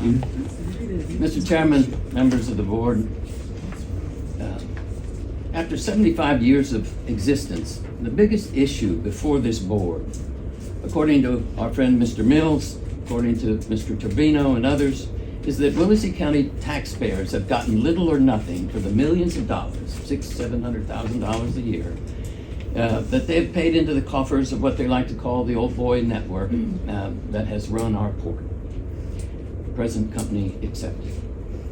Mr. Chairman, members of the board, after 75 years of existence, the biggest issue before this board, according to our friend Mr. Mills, according to Mr. Trevino and others, is that Willacy County taxpayers have gotten little or nothing for the millions of dollars, $600,000-$700,000 a year, that they've paid into the coffers of what they like to call the old boy network that has run our port, present company accepted.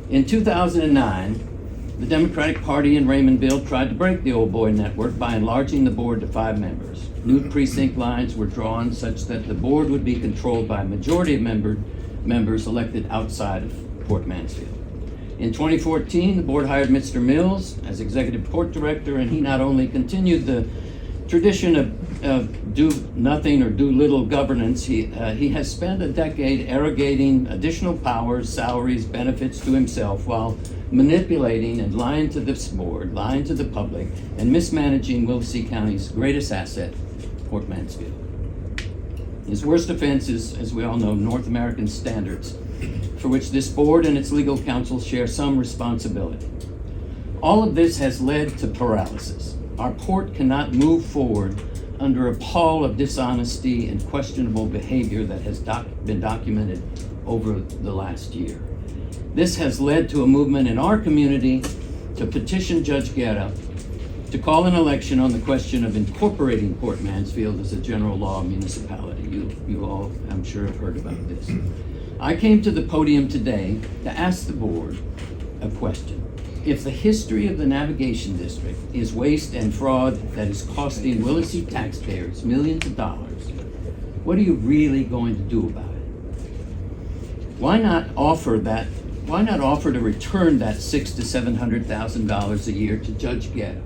In 2009, the Democratic Party in Raymondville tried to break the old boy network by enlarging the board to 5 members. New precinct lines were drawn such that the board would be controlled by a majority of members elected outside of Port Mansfield. In 2014, the board hired Mr. Mills as executive port director, and he not only continued the tradition of do nothing or do little governance, he has spent a decade arrogating additional powers, salaries, benefits to himself while manipulating and lying to this board, lying to the public, and mismanaging Willacy County's greatest asset, Port Mansfield. His worst offense is, as we all know, North American standards, for which this board and its legal counsel share some responsibility. All of this has led to paralysis. Our port cannot move forward under a pall of dishonesty and questionable behavior that has been documented over the last year. This has led to a movement in our community to petition Judge Guerra to call an election on the question of incorporating Port Mansfield as a general law municipality. You all, I'm sure, have heard about this. I came to the podium today to ask the board a question. If the history of the navigation district is waste and fraud that is costing Willacy taxpayers millions of dollars, what are you really going to do about it? Why not offer to return that $600,000 to $700,000 a year to Judge Guerra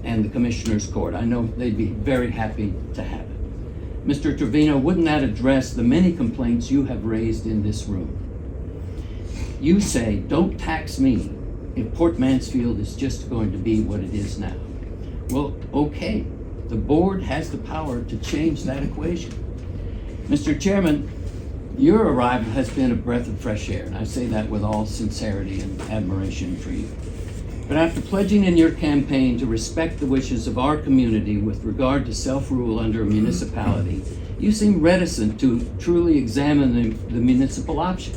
and the Commissioner's Court? I know they'd be very happy to have it. Mr. Trevino, wouldn't that address the many complaints you have raised in this room? You say, don't tax me if Port Mansfield is just going to be what it is now. Well, okay, the board has the power to change that equation. Mr. Chairman, your arrival has been a breath of fresh air, and I say that with all sincerity and admiration for you. But after pledging in your campaign to respect the wishes of our community with regard to self-rule under a municipality, you seem reticent to truly examine the municipal option.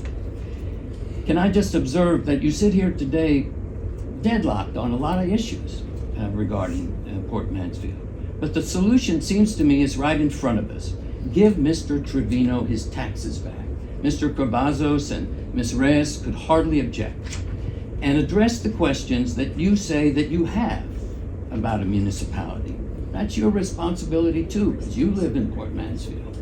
Can I just observe that you sit here today deadlocked on a lot of issues regarding Port Mansfield. But the solution seems to me is right in front of us. Give Mr. Trevino his taxes back. Mr. Cavazos and Ms. Reyes could hardly object. And address the questions that you say that you have about a municipality. That's your responsibility too, because you live in Port Mansfield.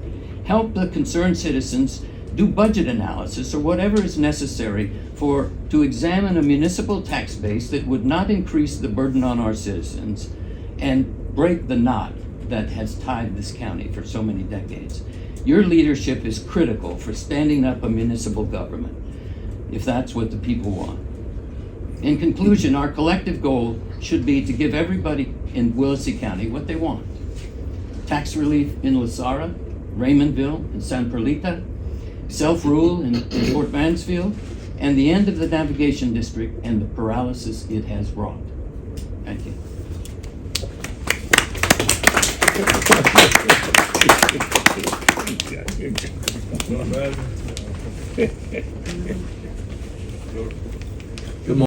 Help the concerned citizens do budget analysis or whatever is necessary to examine a municipal tax base that would not increase the burden on our citizens and break the knot that has tied this county for so many decades. Your leadership is critical for standing up a municipal government, if that's what the people want. In conclusion, our collective goal should be to give everybody in Willacy County what they want. Tax relief in La Sarra, Raymondville, and San Perlita, self-rule in Port Mansfield, and the end of the navigation district and the paralysis it has wrought. Thank you.